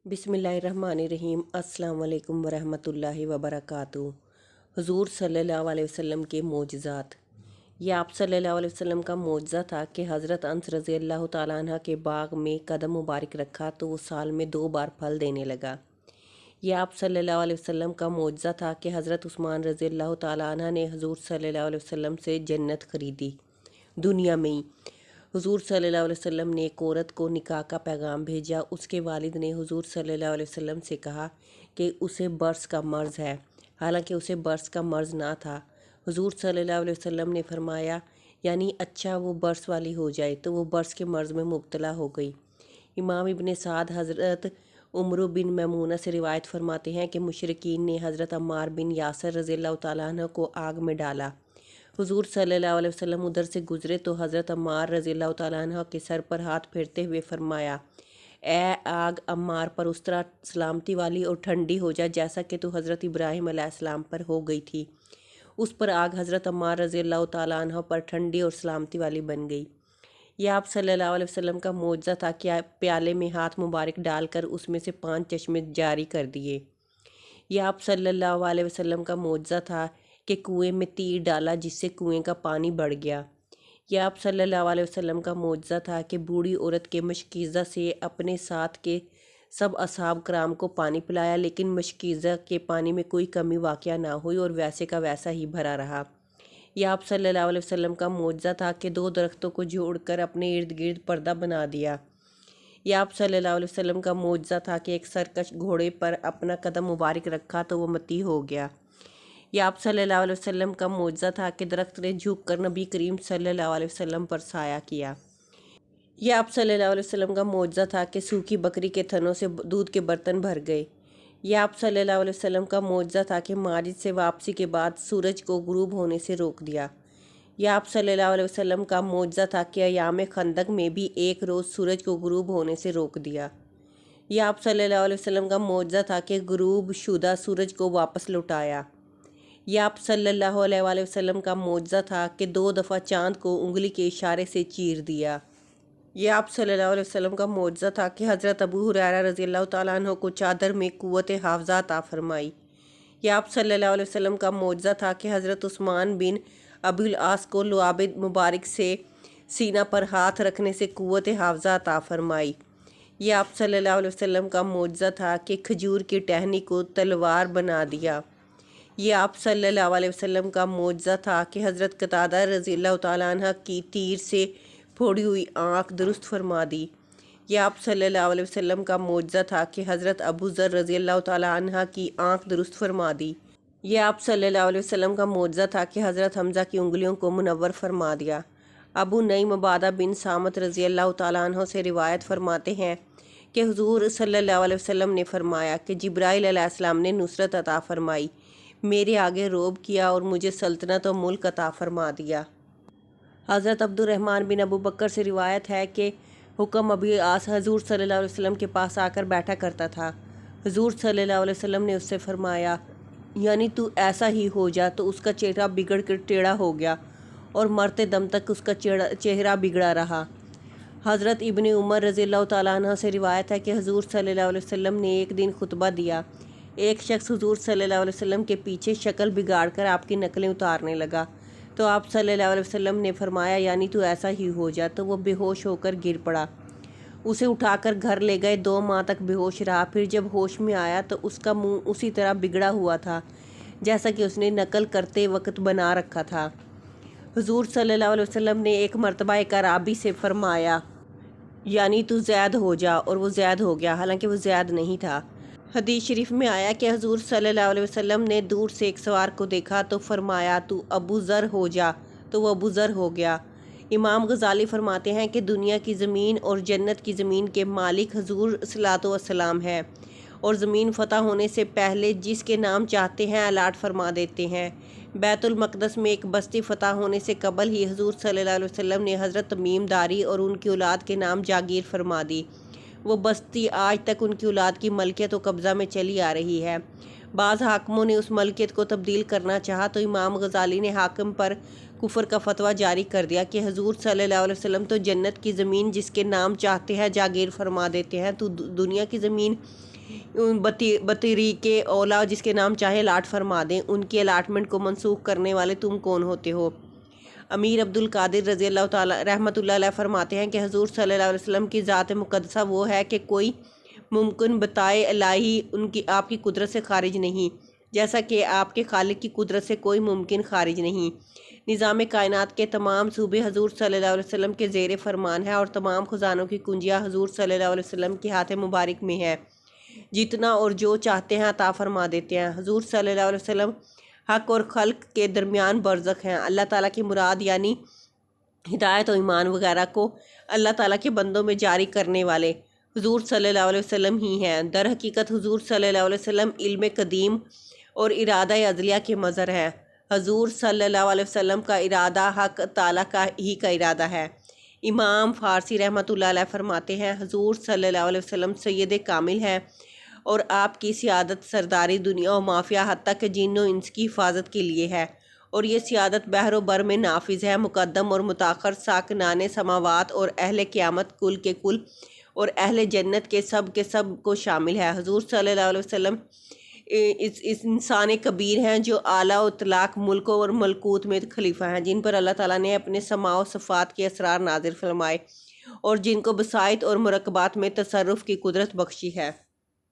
बिस्मिल्लाहिर्रहमानिर्रहीम। अस्सलाम वालेकुम वरहमतुल्लाहि वबरकातुहू। हुजूर सल्लल्लाहु अलैहि वसल्लम के मोजज़ात। ये आप सल्लल्लाहु अलैहि वसल्लम का मोजज़ा था कि हज़रत अनस रज़ी अल्लाह तआला अन्हा के बाग में कदम मुबारक रखा तो वो साल में 2 बार फल देने लगा। ये आप सल्लल्लाहु अलैहि वसल्लम का मोजज़ा था कि हज़रत उस्मान रज़ी अल्लाह तआला अन्हा ने हुजूर सल्लल्लाहु अलैहि वसल्लम से जन्नत खरीदी दुनिया में ही। हुजूर सल्लल्लाहु अलैहि वसल्लम ने एक औरत को निकाह का पैगाम भेजा। उसके वालिद ने हुजूर सल्लल्लाहु अलैहि वसल्लम से कहा कि उसे बर्स का मर्ज़ है, हालांकि उसे बर्स का मर्ज़ ना था। हुजूर सल्लल्लाहु अलैहि वसल्लम ने फरमाया, यानी अच्छा वो बर्स वाली हो जाए, तो वो बर्स के मर्ज़ में मुब्तला हो गई। इमाम इब्न साद हज़रत उमर बिन मैमूना से रिवायत फरमाते हैं कि मुशरिकीन ने हज़रत अम्मार बिन यासर रज़ियल्लाहु ताला अन्हु को आग में डाला। हुजूर सल्लल्लाहु अलैहि वसल्लम उधर से गुजरे तो हज़रत अम्मार रज़ियल्लाहु ताला अन्हु के सर पर हाथ फेरते हुए फरमाया, ए आग अम्मार पर उस तरह सलामती वाली और ठंडी हो जा जैसा कि तू हज़रत इब्राहीम अलैहिस्सलाम पर हो गई थी। उस पर आग हज़रत अम्मार रज़ियल्लाहु ताला अन्हु पर ठंडी और सलामती वाली बन गई। यह आप सल्लल्लाहु अलैहि वसल्लम का मोजज़ा था कि प्याले में हाथ मुबारक डालकर उसमें से 5 चश्मे जारी कर दिए। यह आप सल्लल्लाहु अलैहि वसल्लम का मोजज़ा था कि कुएं में तीर डाला जिससे कुएं का पानी बढ़ गया। यह आप सल्लल्लाहु अलैहि वसल्लम का मोजज़ा था कि बूढ़ी औरत के मशकीज़ा से अपने साथ के सब असहाब कराम को पानी पिलाया, लेकिन मशकीज़ा के पानी में कोई कमी वाक़या ना हुई और वैसे का वैसा ही भरा रहा। यह आप सल्लल्लाहु अलैहि वसल्लम का मोजज़ा था कि 2 दरख्तों को जोड़कर अपने इर्द गिर्द पर्दा बना दिया। यह आप सल्लल्लाहु अलैहि वसल्लम का मोजज़ा था कि एक सरकश घोड़े पर अपना कदम मुबारक रखा तो वो मती हो गया। यह आप सल्लल्लाहु अलैहि वसल्लम का मोजज़ा था कि दरख्त ने झुककर नबी करीम सल्लल्लाहु अलैहि वसल्लम पर साया किया। यह आप सल्लल्लाहु अलैहि वसल्लम का मोजज़ा था कि सूखी बकरी के थनों से दूध के बर्तन भर गए। यह आप सल्लल्लाहु अलैहि वसल्लम का मोजज़ा था कि मारिज से वापसी के बाद सूरज को गुरूब होने से रोक दिया। यह आप सल्लल्लाहु अलैहि वसल्लम का मोजज़ा था कि अयाम खंदक में भी एक रोज़ सूरज को गुरूब होने से रोक दिया। यह आप सल्लल्लाहु अलैहि वसल्लम का मोजज़ा था कि गुरूब शुदा सूरज को वापस लौटाया। यह आप सल्लल्लाहु अलैहि वसल्लम का मोजज़ा था कि 2 दफ़ा चाँद को उंगली के इशारे से चीर दिया। यह आप सल्लल्लाहु अलैहि वसल्लम का मोजज़ा था कि हज़रत अबू हुरैरा रज़ियल्लाहु ताला अन्हु को चादर में क़ुव्वत हाफ़ज़ा अता फ़रमाई। यह आप सल्लल्लाहु अलैहि वसल्लम का मोजज़ा था कि हज़रत उस्मान बिन अबुल आस को लुआब मुबारक से सीना पर हाथ रखने से क़ुव्वत हाफ़ज़ा अता फ़रमाई। यह आप सल्लल्लाहु अलैहि वसल्लम का मोजज़ा था कि खजूर की टहनी को तलवार बना दिया। यह आप सल्लल्लाहु अलैहि वसल्लम का मोजज़ा था कि हज़रत कतादा रज़ियल्लाहु ताला अन्हा की तीर से फोड़ी हुई आँख दुरुस्त फरमा दी। यह आप सल्लल्लाहु अलैहि वसल्लम का मोजज़ा था कि हज़रत अबू ज़र रज़ियल्लाहु ताला अन्हा की आँख दुरुस्त फरमा दी। यह आप सल्लल्लाहु अलैहि वसल्लम का मोजज़ा था कि हज़रत हमज़ा की उंगलियों को मुनव्वर फरमा दिया। अबू नईम उबादा बिन सामत रज़ियल्लाहु ताला अन्हु से रिवायत फरमाते हैं कि हुज़ूर सल्लल्लाहु अलैहि वसल्लम ने फरमाया कि जिब्राईल अलैहिस्सलाम ने नुसरत अता फरमाई, मेरे आगे रोब किया और मुझे सल्तनत और मुल्क अता फरमा दिया। हज़रत अब्दुर्रहमान बिन अबू बकर से रिवायत है कि हुक्म अबी आस हज़ूर सल्लल्लाहु अलैहि वसल्लम के पास आकर बैठा करता था। हुज़ूर सल्लल्लाहु अलैहि वसल्लम ने उससे फरमाया, यानी तू ऐसा ही हो जा, तो उसका चेहरा बिगड़ कर टेढ़ा हो गया और मरते दम तक उसका चेहरा बिगड़ा रहा। हज़रत इब्न उमर रज़ियल्लाहु ताला अन्हु से रिवायत है कि हुज़ूर सल्लल्लाहु अलैहि वसल्लम ने एक दिन खुतबा दिया। एक शख्स हुज़ूर सल्लल्लाहु अलैहि वसल्लम के पीछे शक्ल बिगाड़ कर आपकी नकलें उतारने लगा, तो आप सल्लल्लाहु अलैहि वसल्लम ने फरमाया, यानी तू ऐसा ही हो जा, तो वो बेहोश होकर गिर पड़ा। उसे उठाकर घर ले गए। 2 माह तक बेहोश रहा। फिर जब होश में आया तो उसका मुंह उसी तरह बिगड़ा हुआ था जैसा कि उसने नकल करते वक्त बना रखा था। हुज़ूर सल्लल्लाहु अलैहि वसल्लम ने एक मरतबा एक अराबी से फरमाया, यानी तू ज़ैद हो जा, और वो ज़ैद हो गया, हालांकि वो ज़ैद नहीं था। हदीस शरीफ में आया कि हुज़ूर सल्लल्लाहु अलैहि वसल्लम ने दूर से एक सवार को देखा तो फरमाया, तू अबू ज़र हो जा, तो वो अबू ज़र हो गया। इमाम गज़ाली फरमाते हैं कि दुनिया की ज़मीन और जन्नत की ज़मीन के मालिक हुज़ूर सल्लल्लाहु अलैहि वसल्लम है, और ज़मीन फ़तह होने से पहले जिसके नाम चाहते हैं अलाट फरमा देते हैं। बैतुल मक़दस में एक बस्ती फ़तह होने से कबल ही हुज़ूर सल्लल्लाहु अलैहि वसल्लम ने हज़रत तमीम दारी और उनकी औलाद के नाम जागीर फरमा दी। वो बस्ती आज तक उनकी औलाद की मलकियत व कब्ज़ा में चली आ रही है। बाज़ हाकिमों ने उस मलकियत को तब्दील करना चाहा तो इमाम गज़ाली ने हाकिम पर कुफर का फतवा जारी कर दिया कि हुज़ूर सल्लल्लाहु अलैहि वसल्लम तो जन्नत की ज़मीन जिसके नाम चाहते हैं जागीर फरमा देते हैं, तो दुनिया की ज़मीन بطریق اولا جس کے نام چاہے الاٹ فرما دیں، ان کی الاٹمنٹ کو منسوخ کرنے والے تم کون ہوتے ہو؟ امیر عبد القادر رضی اللہ تعالیٰ رحمۃ اللہ علیہ فرماتے ہیں کہ حضور صلی اللہ علیہ وسلم کی ذات مقدسہ وہ ہے کہ کوئی ممکن بتائے الہی آپ کی قدرت سے خارج نہیں، جیسا کہ آپ کے خالق کی قدرت سے کوئی ممکن خارج نہیں۔ نظام کائنات کے تمام صوبے حضور صلی اللہ علیہ وسلم کے زیر فرمان ہے اور تمام خزانوں کی کنجیاں حضور صلی اللہ علیہ وسلم کے ہاتھ مبارک میں ہے، جتنا اور جو چاہتے ہیں عطا فرما دیتے ہیں۔ حضور صلی اللہ علیہ وسلم حق اور خلق کے درمیان برزخ ہیں۔ اللہ تعالیٰ کی مراد یعنی ہدایت و ایمان وغیرہ کو اللہ تعالیٰ کے بندوں میں جاری کرنے والے حضور صلی اللہ علیہ وسلم ہی ہیں۔ در حقیقت حضور صلی اللہ علیہ وسلم علم قدیم اور ارادہ ازلیہ کے مظہر ہے۔ حضور صلی اللہ علیہ وسلم کا ارادہ حق تعالیٰ کا ارادہ ہے۔ امام فارسی رحمۃ اللہ علیہ فرماتے ہیں حضور صلی اللہ علیہ وسلم سید کامل ہے اور آپ کی سیادت سرداری دنیا و مافیا حتیٰ کہ جن و انس کی حفاظت کے لیے ہے، اور یہ سیادت بحر و بر میں نافذ ہے۔ مقدم اور متاخر، ساکنان سماوات اور اہل قیامت کل کے کل اور اہل جنت کے سب کو شامل ہے۔ حضور صلی اللہ علیہ وسلم اس انسان کبیر ہیں جو اعلیٰ و اطلاق ملک اور ملکوت میں خلیفہ ہیں، جن پر اللہ تعالیٰ نے اپنے سماع و صفات کے اسرار نازل فرمائے اور جن کو بسائط اور مرکبات میں تصرف کی قدرت بخشی ہے۔